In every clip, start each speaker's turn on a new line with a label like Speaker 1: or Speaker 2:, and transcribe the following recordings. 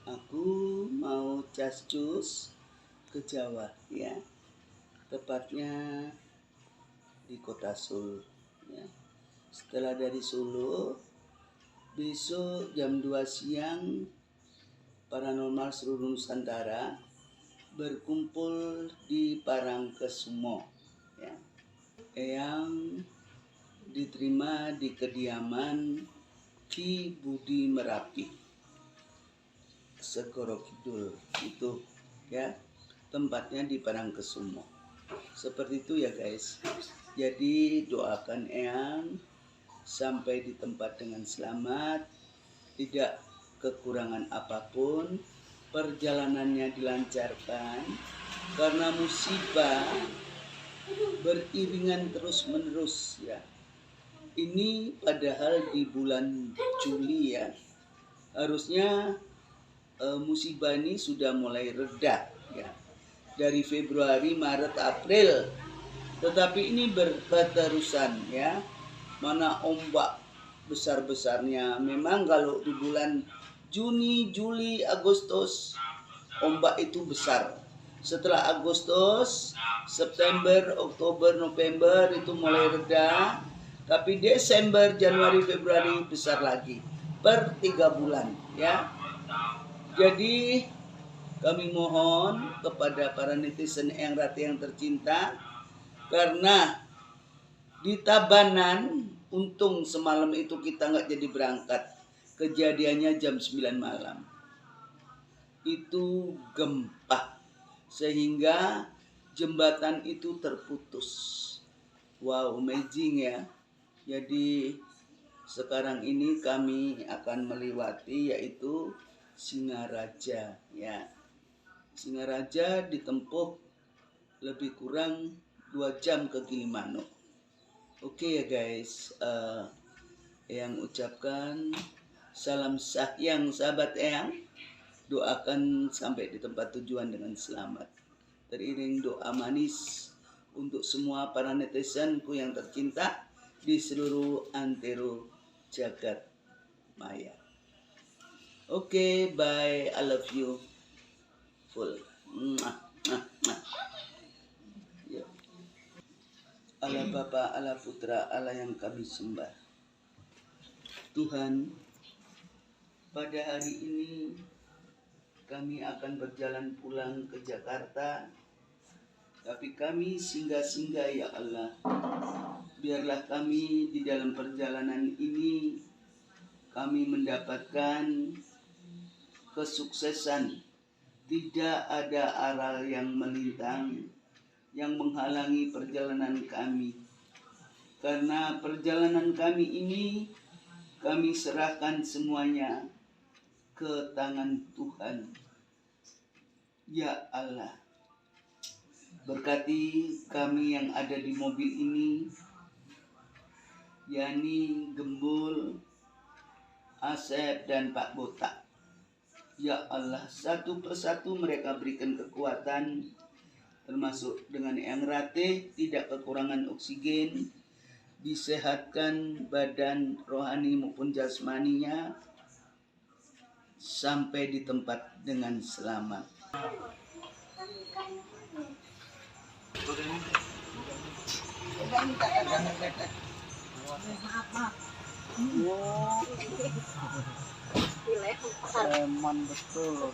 Speaker 1: Aku mau cascus ke Jawa ya, tepatnya di kota Solo ya. Setelah dari Solo, besok jam 2 siang Paranormal seluruh Nusantara berkumpul di Parangkusumo ya, yang diterima di kediaman Ki Budi Merapi Segoro Kidul itu ya, tempatnya di Parangkusumo. Seperti itu ya guys. Jadi doakan Eyang sampai di tempat dengan selamat, tidak kekurangan apapun, perjalanannya dilancarkan, karena musibah beriringan terus menerus ya. Ini padahal di bulan Juli ya, harusnya musibah ini sudah mulai reda ya, dari Februari, Maret, April, tetapi ini berterusan ya. Mana ombak besar-besarnya. Memang kalau di bulan Juni, Juli, Agustus ombak itu besar. Setelah Agustus, September, Oktober, November itu mulai reda. Tapi Desember, Januari, Februari besar lagi per 3 bulan ya. Jadi kami mohon kepada para netizen Eyang Rati yang tercinta, karena di Tabanan, untung semalam itu kita nggak jadi berangkat. Kejadiannya jam 9 malam. Itu gempa. Sehingga jembatan itu terputus. Wow, amazing ya. Jadi sekarang ini kami akan melewati yaitu Singaraja ya. Singaraja ditempuh lebih kurang 2 jam ke Gilimanuk. Oke ya guys, Eyang ucapkan salam sayang sahabat Eyang. Doakan sampai di tempat tujuan dengan selamat. Teriring doa manis untuk semua para netizenku yang tercinta di seluruh antero jagat maya. Oke, bye. I love you full. Allah Bapa, Allah Putra, Allah yang kami sembah. Tuhan, pada hari ini kami akan berjalan pulang ke Jakarta. Tapi kami singgah-singgah ya Allah. Biarlah kami di dalam perjalanan ini kami mendapatkan kesuksesan. Tidak ada aral yang melintang yang menghalangi perjalanan kami. Karena perjalanan kami ini kami serahkan semuanya ke tangan Tuhan. Ya Allah, berkati kami yang ada di mobil ini, Yani, Gembul, Asep, dan Pak Botak. Ya Allah, satu persatu mereka berikan kekuatan, termasuk dengan Eyang Rati, tidak kekurangan oksigen, disehatkan badan rohani maupun jasmaninya, sampai di tempat dengan selamat. Preman betul.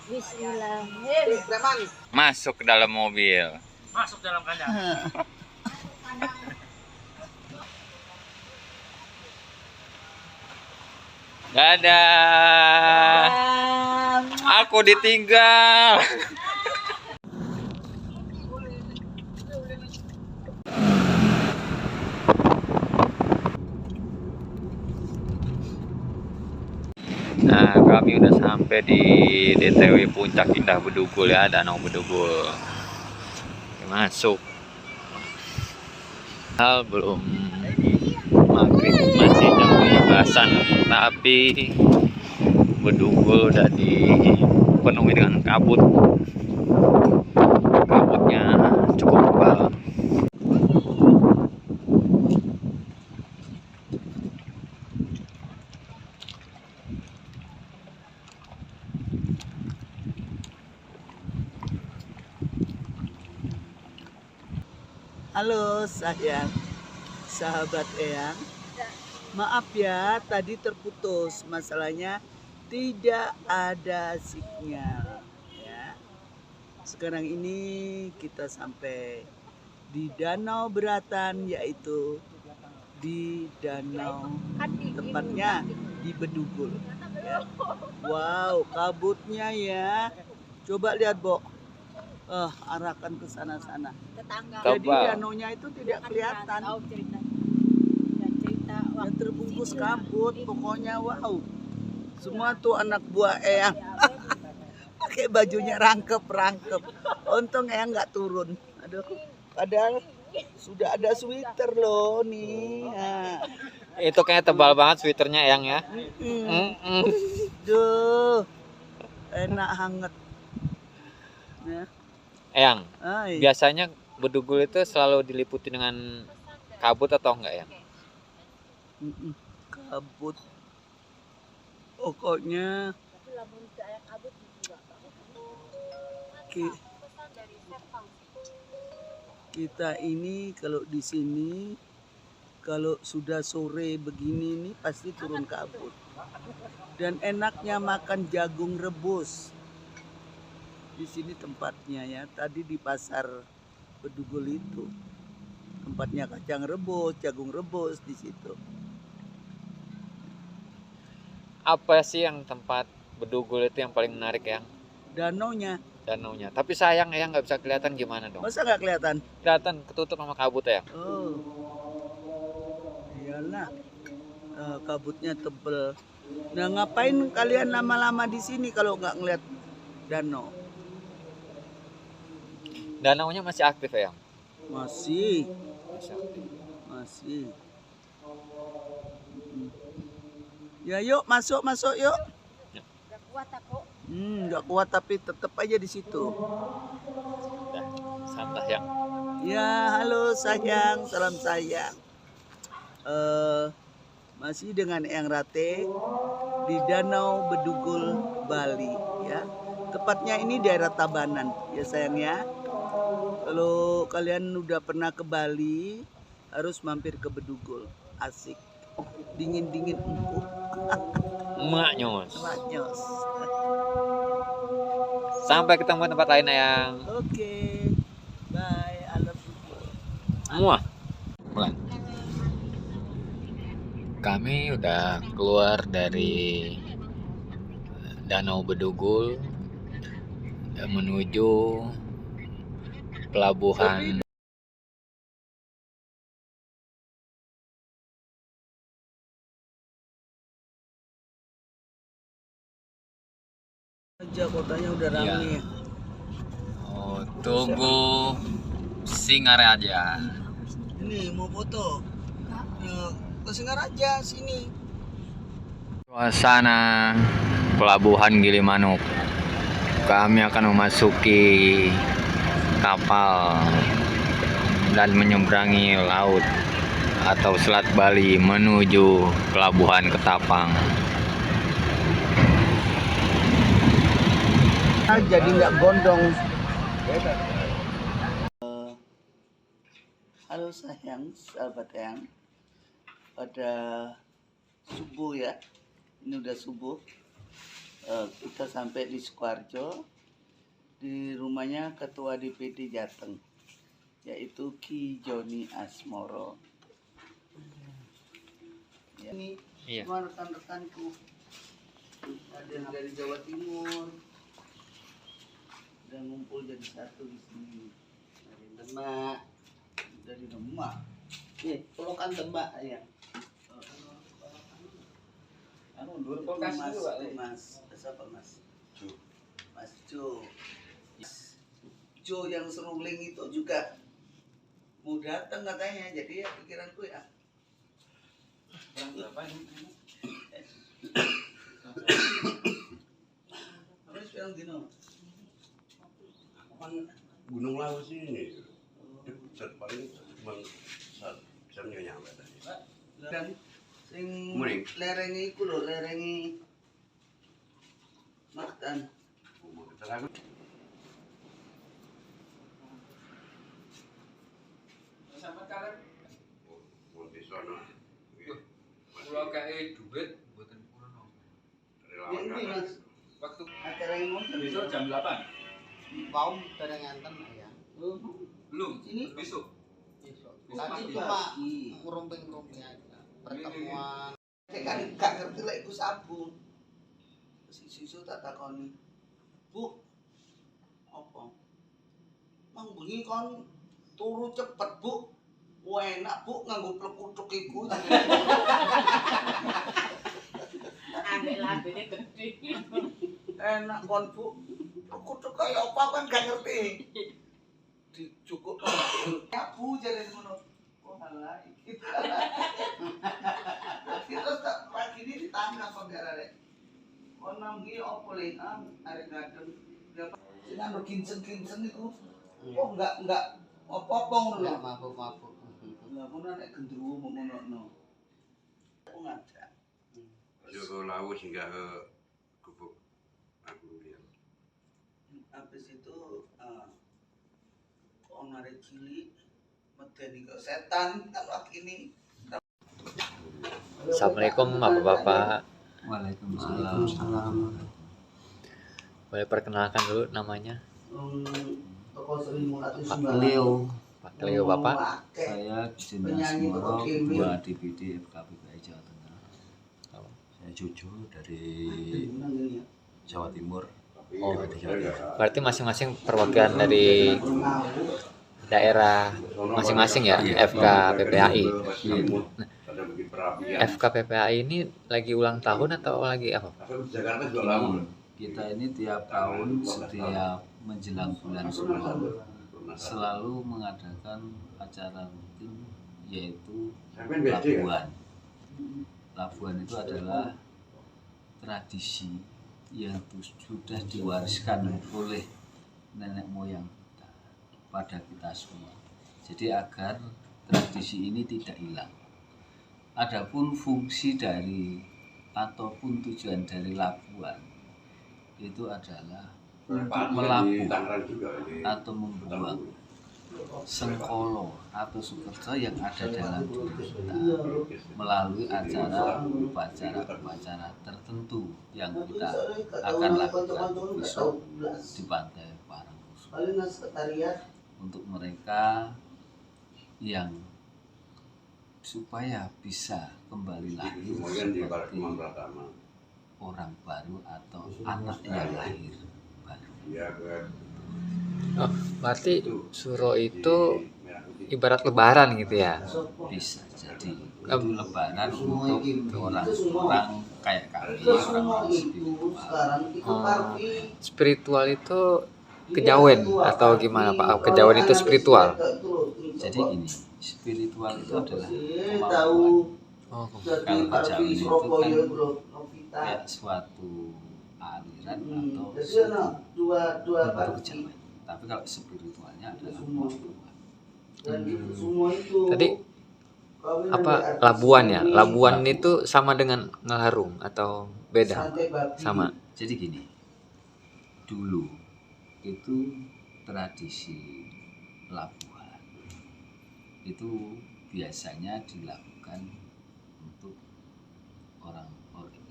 Speaker 2: Bismillah.
Speaker 3: Masuk ke dalam mobil.
Speaker 4: Masuk dalam kandang.
Speaker 3: Dadah. Aku ditinggal. Nah, kami udah sampai di DTW Puncak Indah Bedugul ya, Danau Bedugul. Masuk. Hal belum maghrib, masih jam 12-an, tapi Bedugul udah dipenuhi dengan kabut. Kabutnya cukup tebal.
Speaker 1: Halo sayang, sahabat Eyang. Maaf ya, tadi terputus. Masalahnya tidak ada sinyal. Ya. Sekarang ini kita sampai di Danau Beratan, yaitu di danau, tepatnya di Bedugul. Ya. Wow, kabutnya ya. Coba lihat, Bo. Arahkan ke sana-sana. Jadi danaunya itu tidak kelihatan. Yang terbungkus kabut, pokoknya wow. Semua tuh anak buah Eyang. Pakai bajunya rangkep. Untung Eyang nggak turun. Aduh, padahal sudah ada sweater loh nih. Nah.
Speaker 3: Itu kayak tebal banget sweaternya Eyang ya.
Speaker 1: Duh, enak hangat. Ya.
Speaker 3: Eyang, biasanya Bedugul itu selalu diliputi dengan kabut atau enggak ya?
Speaker 1: Kabut. Pokoknya kita ini kalau di sini kalau sudah sore begini nih pasti turun kabut. Dan enaknya makan jagung rebus. Di sini tempatnya ya. Tadi di pasar Bedugul itu tempatnya kacang rebus, jagung rebus di situ.
Speaker 3: Apa sih yang tempat Bedugul itu yang paling menarik Eyang?
Speaker 1: Danaunya.
Speaker 3: Tapi sayang Eyang nggak bisa kelihatan, gimana dong?
Speaker 1: Masa nggak kelihatan?
Speaker 3: Kelihatan, ketutup sama kabut ya.
Speaker 1: Oh, iyalah, kabutnya tebel. Nah, ngapain kalian lama-lama di sini kalau nggak ngeliat danau?
Speaker 3: Danaunya masih aktif Eyang?
Speaker 1: Masih. Ya yuk, masuk yuk.
Speaker 2: Gak kuat aku.
Speaker 1: Nggak kuat tapi tetap aja di situ.
Speaker 3: Udah, santai Yang.
Speaker 1: Ya, halo sayang, salam sayang. Masih dengan Eyang Rate di Danau Bedugul, Bali ya. Tepatnya ini daerah Tabanan ya sayang ya. Kalau kalian udah pernah ke Bali harus mampir ke Bedugul. Asik. Dingin empuk.
Speaker 3: Maknyos.
Speaker 1: Sampai
Speaker 3: Sampai ketemu tempat lain Eyang.
Speaker 1: Oke. Bye. I love you.
Speaker 3: Muah. Pulang. Kami udah keluar dari Danau Bedugul menuju pelabuhan
Speaker 1: aja kotanya udah ramai.
Speaker 3: Tugu Singaraja.
Speaker 1: Ini mau foto. Ke Singaraja sini.
Speaker 3: Suasana pelabuhan Gilimanuk. Kami akan memasuki kapal dan menyeberangi laut atau Selat Bali menuju pelabuhan Ketapang.
Speaker 1: Jadi nggak gondong. Halo sayang, sahabat Eyang. Pada subuh ya, ini udah subuh. Kita sampai di Sukoharjo, di rumahnya Ketua DPD Jateng, yaitu Ki Joni Asmoro. Ya, ini semua rekan-rekanku. Ada yang dari Jawa Timur, dan ngumpul jadi satu di sini. Dari Demak. Nih, pelukan Demak ya. Mas, siapa Mas? Mas Jo yang seruling itu juga mau datang katanya, jadi ya pikiranku ya. Harus bilang gini.
Speaker 4: Gunung Lawu sini dekat paling cuma bisa nyampe tadi.
Speaker 1: Dan sing lerengi iku lho, lerengi Mactan.
Speaker 3: jam 8.
Speaker 5: Mau dari nganten ya.
Speaker 3: Belum.
Speaker 1: Ini
Speaker 3: Besok.
Speaker 5: Tadi cuma ngerumping-ngerumping aja. Pertemuan.
Speaker 1: kan gak ngerti lek iku sabun. Si susu tak takoni. Bu, apa? Mang bengi kon turu cepet, Bu. Enak, Bu, nganggo plekutuk iku.
Speaker 2: Ambek lambene gede.
Speaker 1: Enak kon, Bu. Plekutuk kaya apa kan gak ngerti. Dicukup. Ya, Bu, jare ngono. Oh, alah iki. Terus tak pagi ini ditanya apa enggak arek. Kon nang iki opo le arek gadeng. Sing anu kincen-kincen iku. Oh, enggak apa-apa ngono lho.
Speaker 5: Mabuk-mabuk.
Speaker 1: Lah ngono nek gendruwo mau ngono. Aku ngajak.
Speaker 4: Yo ke laut hingga ke gubuk aku ya.
Speaker 1: Habis itu ono arek cilik medeni ke setan kan ini.
Speaker 3: Assalamualaikum Bapak-bapak.
Speaker 5: Waalaikumsalam.
Speaker 3: Boleh perkenalkan dulu namanya?
Speaker 1: Toko Sri Mulati
Speaker 5: Pak Leo.
Speaker 3: Pak Leo Bapak.
Speaker 6: Saya Dinas
Speaker 1: Penyanyi
Speaker 6: Moro,
Speaker 1: toko
Speaker 6: Ketua DPD FKPPI Jawa Tengah.
Speaker 3: Oh.
Speaker 6: Saya Jojo dari Jawa Timur.
Speaker 3: Oh,
Speaker 6: Dari Jawa Timur.
Speaker 3: berarti masing-masing perwakilan dari daerah masing-masing ya, FKPPAI.
Speaker 4: Ada bikin perapian.
Speaker 3: FKPPAI ini lagi ulang tahun atau lagi apa?
Speaker 4: Tapi di Jakarta juga lama.
Speaker 6: Kita ini tiap tahun setiap menjelang bulan 10 selalu mengadakan acara rutin yaitu labuan. Labuan itu adalah tradisi yang sudah diwariskan oleh nenek moyang kita pada kita semua. Jadi agar tradisi ini tidak hilang. Adapun fungsi dari ataupun tujuan dari labuan itu adalah untuk melabuh atau membuang sengkolo atau sukerto yang ada dalam diri kita melalui upacara tertentu yang kita akan lakukan besok di pantai Parangkusumo untuk mereka yang supaya bisa kembali lagi seperti orang baru atau anak yang lahir baru.
Speaker 3: Oh, berarti suro itu ibarat lebaran gitu ya?
Speaker 6: Bisa jadi itu lebaran untuk orang kayak kami, orang spiritual.
Speaker 3: Spiritual itu kejawen atau gimana Pak? Kejawen itu spiritual?
Speaker 6: Jadi gini, spiritual itu adalah kemampuan.
Speaker 3: Oh,
Speaker 6: Kalau kejawen itu kan kayak suatu aliran atau suatu bentuk kejawen. Tapi kalau spiritualnya adalah kemampuan.
Speaker 3: Tadi apa labuan ya? Labuan itu sama dengan ngelarung atau beda? Sama.
Speaker 6: Jadi gini, dulu itu tradisi labuan itu biasanya dilakukan untuk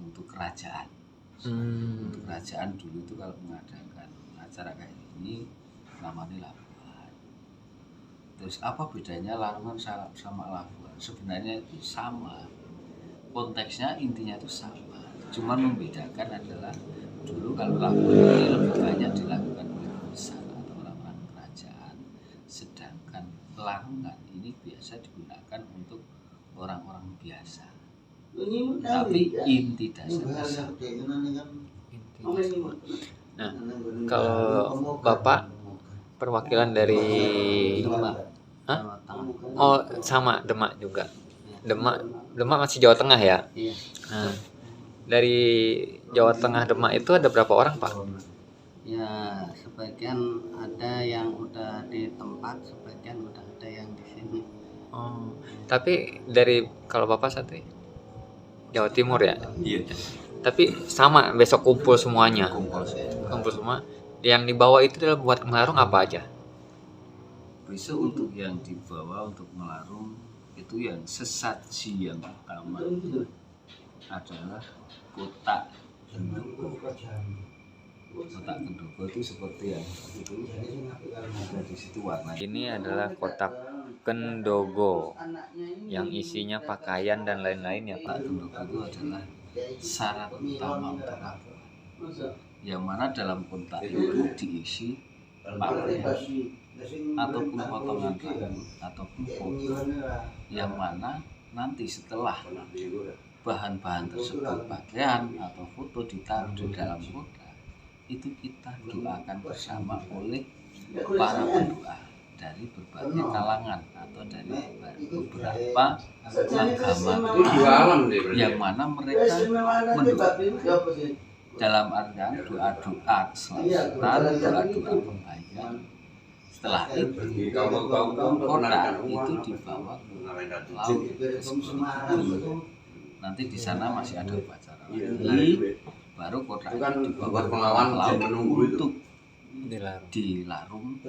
Speaker 6: untuk kerajaan. Untuk kerajaan dulu itu kalau mengadakan acara kayak ini namanya labuan. Terus apa bedanya larungan sama labuan? Sebenarnya itu sama. Konteksnya intinya itu sama. Cuman membedakan adalah dulu kalau labuan ini lebih banyak dilakukan oleh pembesar atau orang-orang kerajaan, sedangkan larungan ini biasa digunakan untuk orang-orang biasa. Tapi inti dasarnya sama.
Speaker 3: Nah, kalau Bapak perwakilan dari Hah? Oh, sama Demak juga. Demak masih Jawa Tengah ya?
Speaker 5: Iya.
Speaker 3: Nah, dari Jawa Tengah Demak itu ada berapa orang, Pak?
Speaker 5: Ya, sebagian ada yang udah di tempat, sebagian udah ada yang di sini.
Speaker 3: Oh, tapi dari kalau Bapak satu Jawa Timur ya?
Speaker 6: Iya.
Speaker 3: Tapi sama besok kumpul semuanya.
Speaker 6: Kumpul
Speaker 3: Semua. Yang dibawa itu dalam buat ngelarung apa aja?
Speaker 6: besok untuk yang dibawa untuk melarung itu yang sesaji yang utama adalah kotak gendruwo. Kotak Gendogo itu seperti yang itu ada di situ warnanya.
Speaker 3: Ini adalah kotak Kendogo yang isinya pakaian dan lain-lain ya Pak.
Speaker 6: Kotak Gendogo itu adalah syarat utama untuk labuan, yang mana dalam kotak itu diisi pakaian ataupun potongan rambut ataupun foto, yang mana nanti setelah bahan-bahan tersebut, pakaian atau foto ditaruh di dalam kotak, itu kita doakan bersama oleh para pendoa dari berbagai kalangan atau dari beberapa agama, yang mana mereka mendoakan dalam artian doa-doa keselamatan, doa-doa kebaikan. Setelah itu kotak itu dibawa ke laut, nanti di sana masih ada upacara lagi, baru kotak itu dibawa ke laut untuk dilarung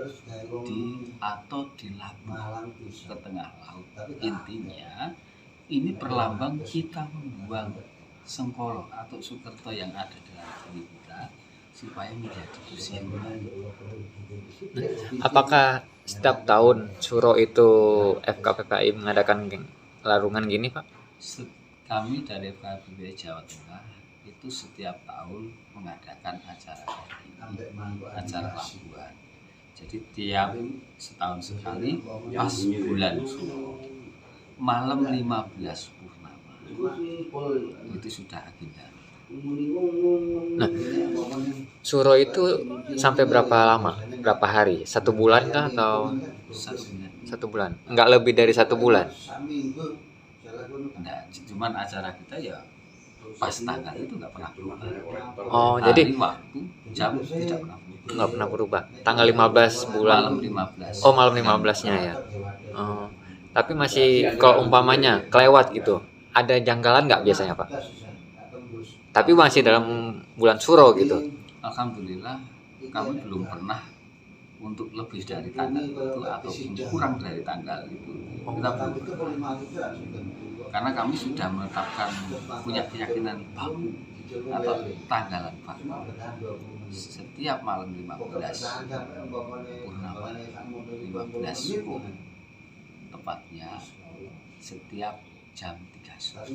Speaker 6: atau dilabuh ke tengah laut. Intinya ini perlambang kita membuang Sengkolo atau Sukerto yang ada dalam diri kita supaya menjadi bersih kembali.
Speaker 3: Apakah setiap tahun Suro itu FKPPI mengadakan larungan gini Pak?
Speaker 6: Kami dari FKPPI Jawa Tengah itu setiap tahun mengadakan acara ini, acara labuan. Jadi tiap setahun sekali pas bulan Suro malam 15 purnama itu sudah agenda.
Speaker 3: Nah, Suro itu sampai berapa lama? Berapa hari? 1 bulan kah atau
Speaker 6: 1 bulan?
Speaker 3: 1 bulan? Enggak lebih dari 1 bulan?
Speaker 6: Enggak, cuman acara kita ya pas tanggal itu nggak pernah berubah.
Speaker 3: Oh,
Speaker 6: Hari,
Speaker 3: jadi
Speaker 6: waktu, jam tidak pernah berubah.
Speaker 3: nggak pernah berubah. Tanggal 15 bulan.
Speaker 6: Malam 15.
Speaker 3: Oh, malam 15-nya ya. Oh, tapi masih kalau umpamanya kelewat gitu, ada janggalan nggak biasanya Pak? Tapi masih dalam bulan Suro gitu.
Speaker 6: Alhamdulillah kami belum pernah untuk lebih dari tanggal itu ataupun kurang dari tanggal itu, kita belum pernah. Karena kami sudah menetapkan punya keyakinan baku atau tanggalan baku setiap malam 15 purnama, 15 subuh tepatnya setiap jam 3 sore.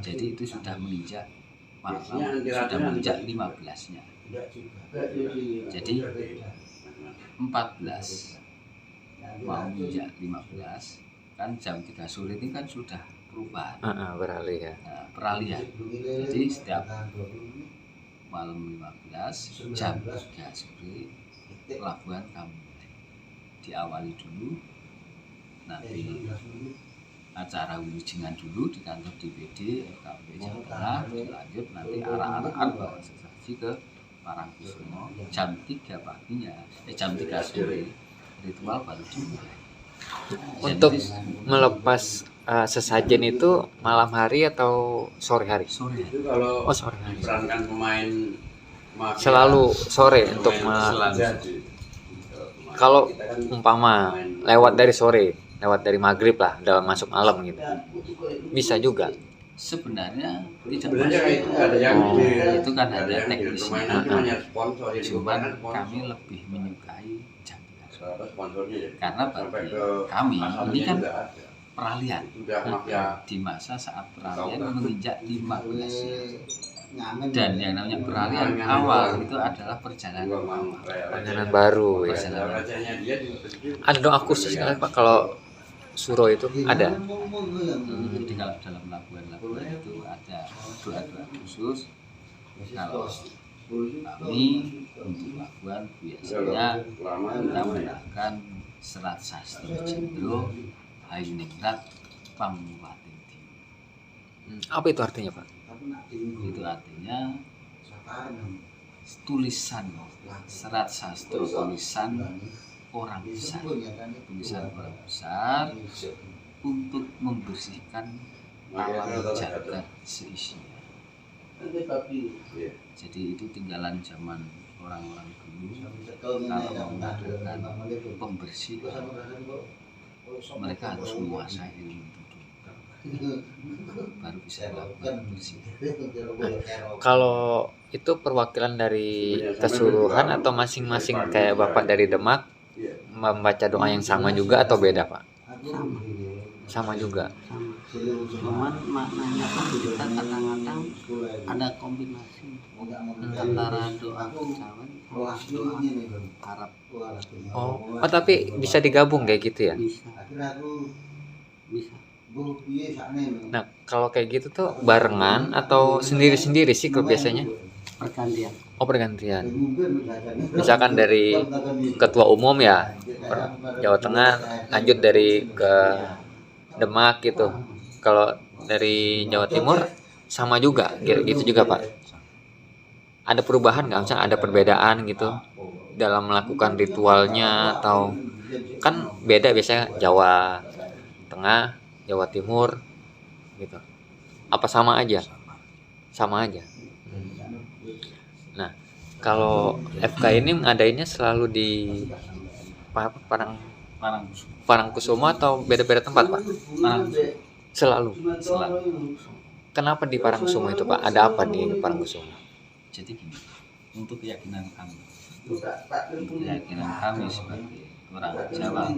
Speaker 6: Jadi itu sudah menginjak malam, sudah menginjak 15-nya. Jadi 14 mau menginjak 15 kan jam 3 sore ini kan sudah perubahan,
Speaker 3: Beralih ya.
Speaker 6: nah, peralihan. Jadi setiap malam 15 jam 3 sore pelabuhan kami diawali dulu, nanti acara wilujengan dulu di kantor DPD FKPPI Jawa Tengah, dilanjut nanti arah-arahan bawa sesaji ke Parangkusumo jam 3 paginya, jam 3 sore ritual baru dimulai.
Speaker 3: Untuk melepas sesajen itu malam hari atau sore hari?
Speaker 6: Sore
Speaker 4: Itu kalau
Speaker 3: Oh, sore hari.
Speaker 4: perankan pemain mafia,
Speaker 3: Selalu sore untuk
Speaker 6: selalu.
Speaker 3: kalau umpama lewat dari sore, lewat dari maghrib lah, dalam masuk malam gitu. Bisa juga.
Speaker 6: Sebenarnya tidak
Speaker 4: sebenarnya
Speaker 6: masuk.
Speaker 4: itu ada yang
Speaker 3: Oh,
Speaker 6: itu kan ada teknisnya.
Speaker 4: permainan itu hanya sponsor, jadi
Speaker 6: Cuman
Speaker 4: bukan sponsor.
Speaker 6: kami lebih menyukai jam 3 sore.
Speaker 4: Apa sponsornya ya?
Speaker 6: Karena
Speaker 4: Sampai
Speaker 6: bagi
Speaker 4: ke
Speaker 6: kami
Speaker 4: asalnya
Speaker 6: ini kan
Speaker 4: juga ada.
Speaker 6: peralihan.
Speaker 4: Sudah mafia
Speaker 6: Di masa saat peralihan menginjak 15-nya. Dan yang namanya peralihan awal itu adalah perjalanan awal.
Speaker 3: Perjalanan baru ya.
Speaker 4: Rajanya dia di
Speaker 3: Ada doa khusus nggak Pak kalau Suro itu ada?
Speaker 6: Jadi kalau dalam labuan-labuan itu ada doa-doa khusus. Kalau kami untuk labuan biasanya kita menggunakan serat sastra Jendro Hayuningrat Pangwatin.
Speaker 3: Apa itu artinya Pak?
Speaker 6: Itu artinya tulisan serat sastra, tulisan orang besar, tulisan orang besar untuk membersihkan alam jagat seisinya. Jadi itu tinggalan zaman orang-orang dulu. Kalau mau mengadakan pembersihan, mereka harus menguasai ilmu itu dulu. baru bisa melakukan bersih.
Speaker 3: Kalau itu perwakilan dari keseluruhan atau masing-masing kayak Bapak dari Demak membaca doa yang sama juga atau beda Pak?
Speaker 5: Sama.
Speaker 3: Sama juga.
Speaker 5: Sama. Cuman maknanya kan kita kadang-kadang ada kombinasi antara doa kejawen sama doa Arab.
Speaker 3: Oh tapi bisa digabung kayak gitu ya?
Speaker 5: Bisa. Bisa.
Speaker 3: Nah kalau kayak gitu tuh barengan atau sendiri-sendiri sih kalau biasanya?
Speaker 5: Pergantian.
Speaker 3: Oh pergantian. Misalkan dari ketua umum ya Jawa Tengah, lanjut dari ke Demak gitu. Kalau dari Jawa Timur sama juga, gitu juga Pak. Ada perubahan nggak? Misalnya ada perbedaan gitu dalam melakukan ritualnya atau kan beda biasanya Jawa Tengah, Jawa Timur gitu. Apa sama aja? Sama aja. Nah, kalau FK ini ngadainnya selalu di Parangkusumo atau beda-beda tempat Pak? Selalu. Kenapa di Parangkusumo itu Pak? Ada apa di Parangkusumo?
Speaker 6: Jadi gini, untuk keyakinan kami sebagai orang Jawa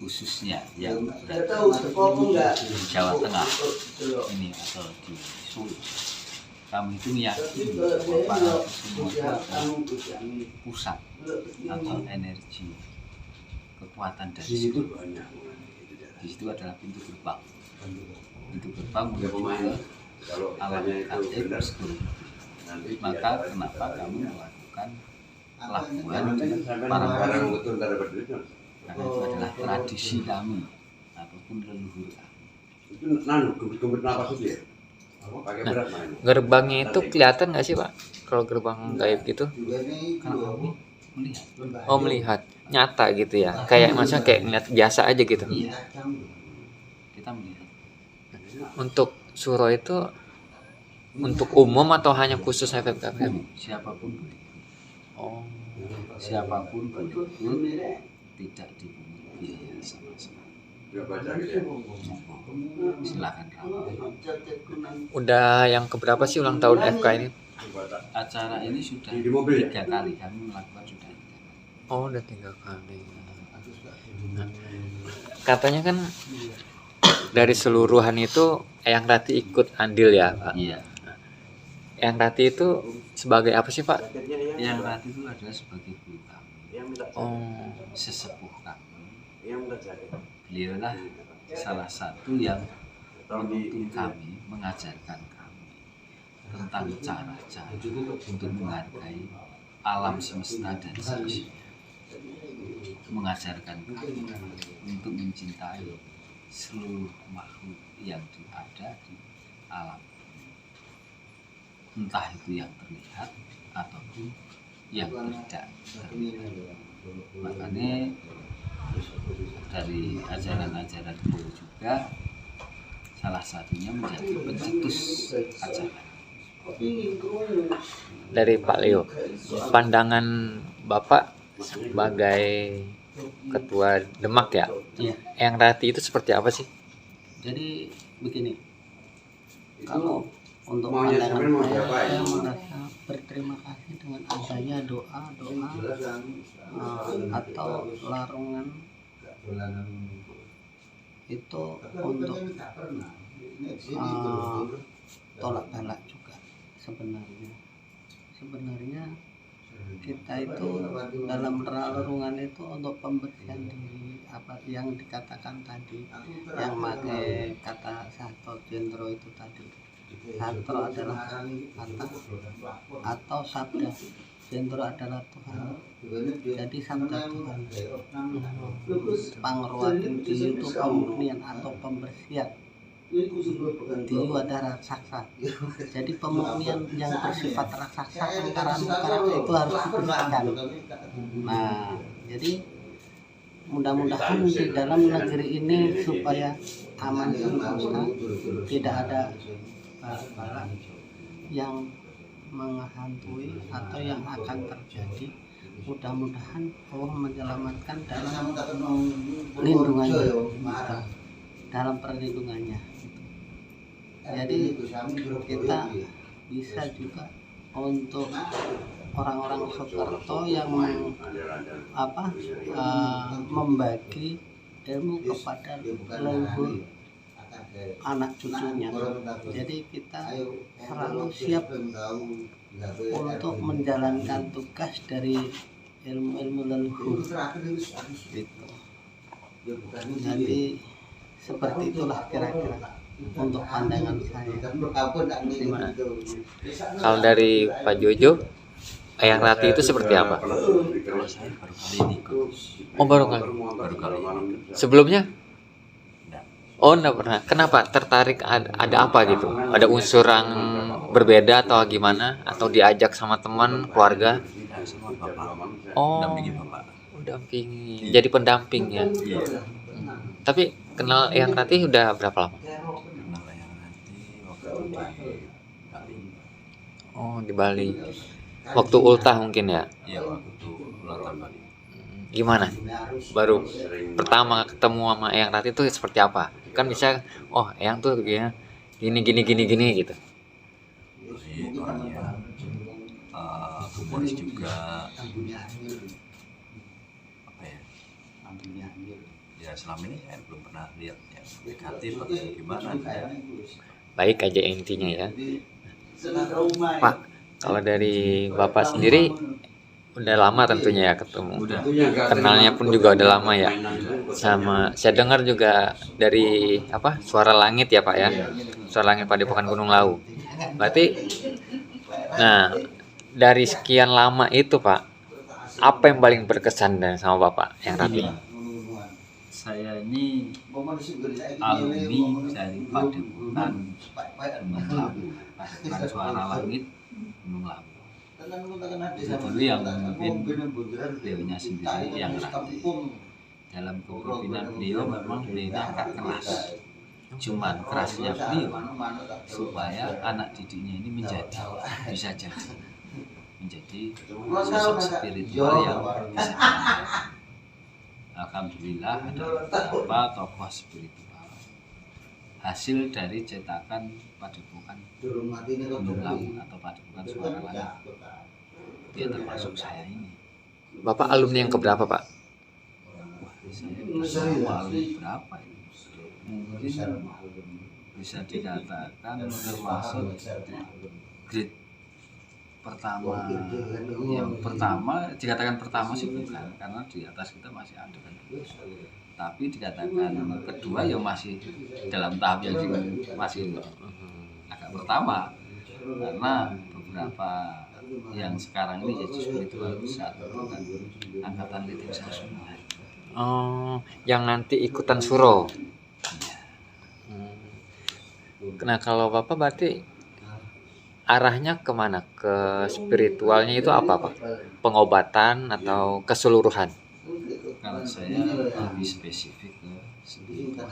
Speaker 6: khususnya yang berada di Jawa Tengah ini atau di Solo, kami itu meyakini bahwa Parangkusumo itu adalah pusat atau energi kekuatan dari situ. Di situ adalah pintu gerbang menuju ke alam gaib tersebut. Maka kenapa kami melakukan labuhan di Parangkusumo? Karena itu adalah tradisi kami ataupun leluhur kami.
Speaker 3: Gerbangnya itu kelihatan nggak sih Pak? Kalau gerbang gaib gitu?
Speaker 6: Karena kami melihat.
Speaker 3: Oh melihat, nyata gitu ya? Kayak maksudnya kayak ngeliat biasa aja gitu?
Speaker 6: Iya, kita melihat.
Speaker 3: Untuk suro itu untuk umum atau hanya khusus FFKP?
Speaker 6: Siapapun boleh.
Speaker 3: Oh,
Speaker 6: Siapapun boleh ikut, tidak dipungut biaya sama sekali. Silakan ramai.
Speaker 3: udah yang keberapa sih ulang tahun FK ini?
Speaker 6: Acara ini sudah 3 kali kami melakukan sudah 3 kali.
Speaker 3: Oh udah 3 kali. Nah, katanya kan dari seluruhan itu Eyang Rati ikut andil ya Pak?
Speaker 6: Iya.
Speaker 3: Eyang Rati itu sebagai apa sih Pak?
Speaker 6: Yang Rati itu adalah sebagai guru kami,
Speaker 3: Oh,
Speaker 6: sesepuh kami. Beliaulah salah satu yang menuntun kami, mengajarkan kami tentang cara-cara untuk menghargai alam semesta dan seisinya. Mengajarkan kami untuk mencintai seluruh makhluk yang ada di alam, entah itu yang terlihat ataupun yang tidak terlihat. Makanya dari ajaran-ajaran beliau juga salah satunya menjadi pencetus ajaran.
Speaker 3: dari Pak Leo, pandangan Bapak sebagai ketua Demak ya,
Speaker 5: Iya.
Speaker 3: Eyang Rati itu seperti apa sih?
Speaker 5: Jadi begini, kalau untuk pandangan saya merasa berterima kasih dengan adanya doa atau larungan itu untuk tolak balak juga sebenarnya kita itu dalam larungan itu untuk pembersihan diri, apa yang dikatakan tadi, yang pakai kata Satto Jendro itu tadi. Satto adalah kata atau sabda, Jendro adalah Tuhan. Jadi sabda Tuhan. Pangruatin itu pemurnian atau pembersihan. Diyu ada raksasa. Jadi pemurnian yang bersifat raksasa antara itu harus dibersihkan. Nah, jadi mudah-mudahan di dalam negeri ini supaya aman sentosa, tidak ada bala yang menghantui atau yang akan terjadi. Mudah-mudahan Allah menyelamatkan dalam lindungannya, dalam perlindungannya. Jadi kita bisa juga untuk orang-orang Soekarto yang membagi ilmu kepada leluhur anak cucunya. Jadi kita selalu siap untuk menjalankan tugas dari ilmu-ilmu leluhur gitu. Jadi seperti itulah kira-kira untuk pandangan saya.
Speaker 3: Gimana? Kalau dari Pak Jojo, Eyang Rati itu seperti apa?
Speaker 6: Kalau saya baru kali ini ikut.
Speaker 3: Oh, baru kali.
Speaker 6: Baru kali ini.
Speaker 3: Sebelumnya?
Speaker 6: Enggak.
Speaker 3: Oh, enggak pernah. Kenapa? Tertarik ada apa gitu? Ada unsur yang berbeda atau gimana? Atau diajak sama teman, keluarga?
Speaker 6: Tidak sama bapak.
Speaker 3: Oh,
Speaker 6: Dampingi bapak.
Speaker 3: dampingi. Jadi pendamping ya.
Speaker 6: Iya.
Speaker 3: Tapi kenal Eyang Rati udah berapa lama?
Speaker 6: Kenal yang nanti waktu di Bali.
Speaker 3: Oh, di Bali. Waktu ultah mungkin ya.
Speaker 6: Iya, waktu itu ulang tahun Bali.
Speaker 3: Gimana? Baru pertama ketemu sama Eyang Rati itu seperti apa? Kan bisa, oh Eyang tuh gini gini gitu.
Speaker 6: Jadi orangnya humoris juga. Apa ya? Ya selama ini saya belum pernah lihat yang negatif atau yang gimana ya.
Speaker 3: Baik aja intinya ya. Pak, kalau dari Bapak sendiri udah lama tentunya ya ketemu.
Speaker 6: Udah.
Speaker 3: Kenalnya pun juga udah lama ya. Sama saya dengar juga dari Suara Langit ya Pak ya. Suara Langit Padepokan Gunung Lawu. Berarti nah, dari sekian lama itu Pak, apa yang paling berkesan sama Bapak yang Rati?
Speaker 6: Saya ini alumni dari Padepokan Gunung Lawu. Padepokan Suara Langit Gunung Lawu. Itu dulu yang memimpin beliaunya sendiri yang Rati. Dalam kepemimpinan beliau memang beliau agak keras. Cuman kerasnya beliau supaya anak didiknya ini bisa jadi menjadi sosok spiritual yang bisa diandalkan. Alhamdulillah ada beberapa tokoh spiritual hasil dari cetakan Padepokan Gunung Lawu atau Padepokan Suara Langit. Dia termasuk saya ini.
Speaker 3: Bapak alumni yang keberapa Pak?
Speaker 6: Wah, saya bersama alumni berapa ini? Mungkin bisa dikatakan termasuk grade pertama. Yang pertama dikatakan pertama sih bukan, karena di atas kita masih ada kan. Tapi dikatakan kedua ya masih dalam tahap yang masih agak pertama, karena beberapa yang sekarang ini jadi spiritual besar itu kan angkatan leading saya semua.
Speaker 3: Oh, yang nanti ikutan suro. Nah, kalau Bapak berarti arahnya kemana? Ke spiritualnya itu apa Pak? Pengobatan atau keseluruhan?
Speaker 6: Kalau saya lebih spesifik ke spiritual,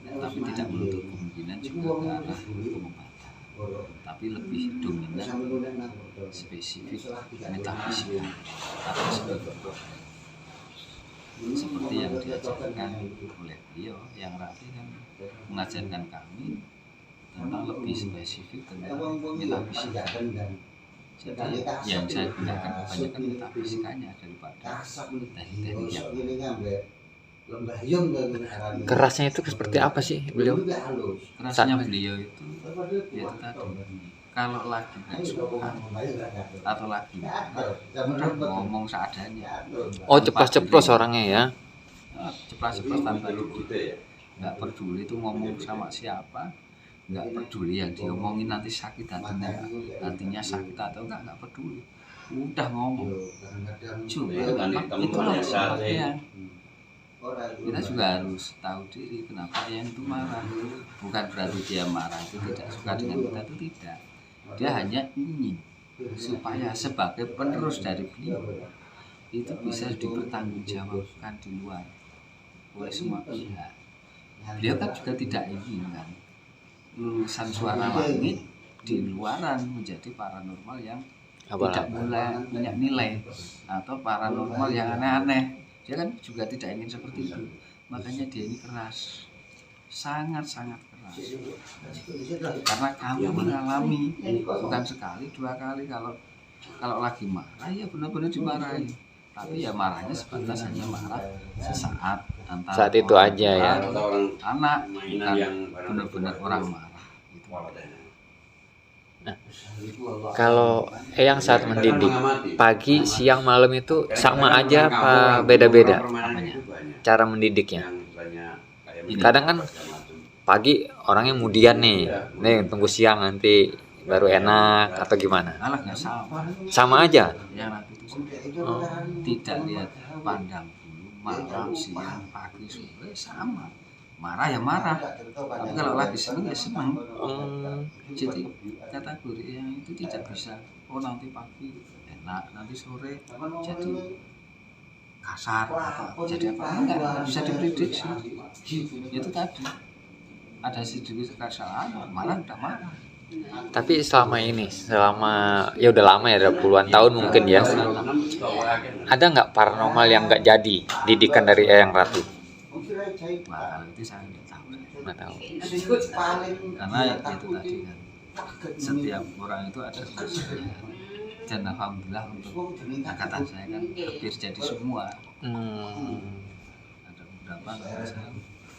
Speaker 6: tapi tidak menutup kemungkinan juga ke arah pengobatan. Tapi lebih dominan spesifik metafisika atau spiritual. Seperti yang diajarkan oleh beliau yang Rati kan mengajarkan kami tentang lebih spesifik tentang metafisika. Jadi yang saya gunakan kebanyakan metafisikanya daripada teknik yang
Speaker 3: Kerasnya itu seperti apa sih beliau?
Speaker 6: kerasnya beliau itu ya tadi kalau lagi nggak suka atau lagi udah ngomong seadanya.
Speaker 3: Oh, ceplos-ceplos orangnya ya.
Speaker 6: Ceplas-ceplos tanpa nggak peduli itu ngomong sama siapa, nggak peduli yang diomongin nanti sakit hatinya sakit atau nggak peduli, udah ngomong. Cuma memang itulah sebagian. Kita juga harus tahu diri kenapa yang itu marah. Bukan berarti dia marah itu tidak suka dengan kita, itu tidak. Dia hanya ingin supaya sebagai penerus dari beliau itu bisa dipertanggungjawabkan di luar oleh semua pihak. Beliau kan juga tidak ingin kan lulusan Suara Langit di luaran menjadi paranormal yang tidak punya nilai atau paranormal yang aneh-aneh. Dia kan juga tidak ingin seperti itu. Makanya dia ini keras. sangat-sangat keras. Karena kami mengalami bukan sekali, 2 kali kalau lagi marah ya benar-benar dimarahin. Tapi ya marahnya sebatas hanya marah sesaat antara
Speaker 3: Saat itu aja ya.
Speaker 6: anak, bukan benar-benar orang marah gitu.
Speaker 3: Kalau Eyang saat mendidik pagi, siang, malam itu sama aja apa beda-beda cara mendidiknya? Kadang kan pagi orangnya mudian nih tunggu siang nanti baru enak atau gimana?
Speaker 6: Malah nggak sama.
Speaker 3: Sama aja.
Speaker 6: Yang nanti itu tidak lihat pandang bulu, malam, siang, pagi, sore sama. Marah ya marah. Tapi kalau lagi seneng ya seneng. Jadi kategori yang itu tidak bisa. Oh nanti pagi enak, nanti sore jadi kasar, jadi apa? Enggak bisa diprediksi. Itu tadi ada sedikit kesalahan, marah udah marah.
Speaker 3: Tapi selama ya udah lama ya, udah puluhan tahun mungkin ya. Ada nggak paranormal yang nggak jadi didikan dari Eyang Ratu?
Speaker 6: Nah, kalau itu saya nggak tahu.
Speaker 3: Nggak tahu.
Speaker 6: Karena itu tadi kan, setiap orang itu ada rasanya. Dan alhamdulillah untuk angkatan saya kan hampir jadi semua. Ada beberapa angkatan saya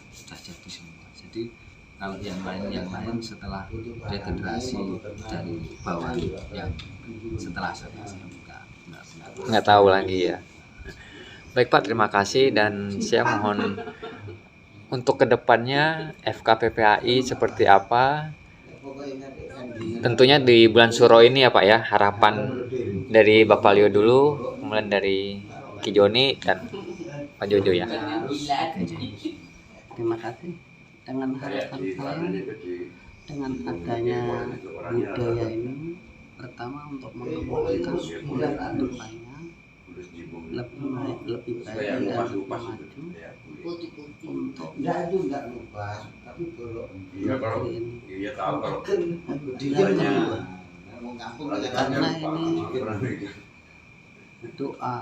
Speaker 6: sudah jadi semua. Jadi kalau yang lain setelah regenerasi dari bawah yang setelah saya
Speaker 3: Nggak tahu lagi ya. Baik Pak, terima kasih, dan saya mohon untuk kedepannya FKPPAI seperti apa, tentunya di bulan Suro ini ya Pak ya, harapan dari Bapak Leo dulu, kemudian dari Ki Joni dan Pak Jojo ya.
Speaker 5: Terima kasih. Dengan harapan saya, dengan adanya budaya ini, pertama untuk mengembangkan budaya depannya lebih baik dan lebih maju, untuk karena ini doa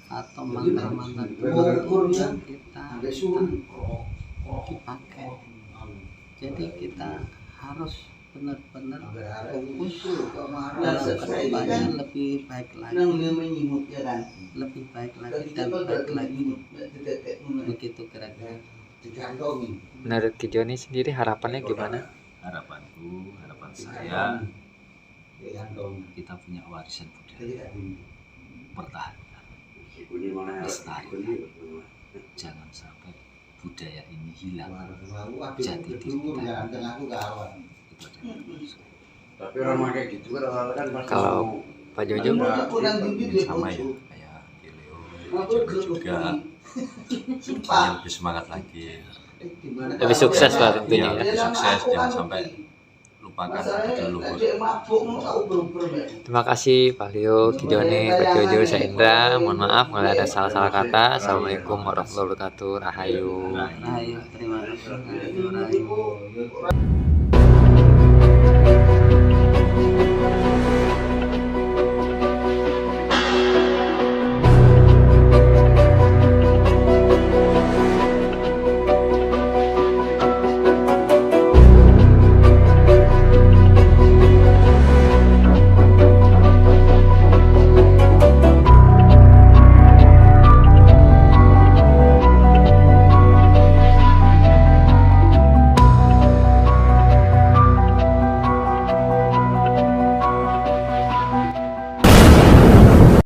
Speaker 5: atau mantra-mantra yang kita dipakai. Jadi kita harus benar-benar fokus dalam kedepannya lebih baik lagi, lebih baik lagi dan baik lagi. Begitu kira-kira.
Speaker 3: Menurut Ki Joni sendiri harapannya gimana?
Speaker 6: harapan saya kita punya warisan budaya, pertahankan, lestarikan, jangan sampai budaya ini hilang, jati diri kita.
Speaker 4: Tapi orang kayak gitu kan pasti
Speaker 3: Kalau Pak Jojo
Speaker 6: Sama ya kayak Leo juga supaya lebih semangat lagi,
Speaker 3: lebih sukses lah tentunya ya.
Speaker 6: lebih sukses, jangan sampai lupakan leluhur.
Speaker 3: Terima kasih Pak Leo, Ki Joni, Pak Jojo, saya Indra. Mohon maaf kalau ada salah-salah kata. Assalamualaikum warahmatullahi wabarakatuh. Rahayu.
Speaker 5: Rahayu, terima kasih. Rahayu.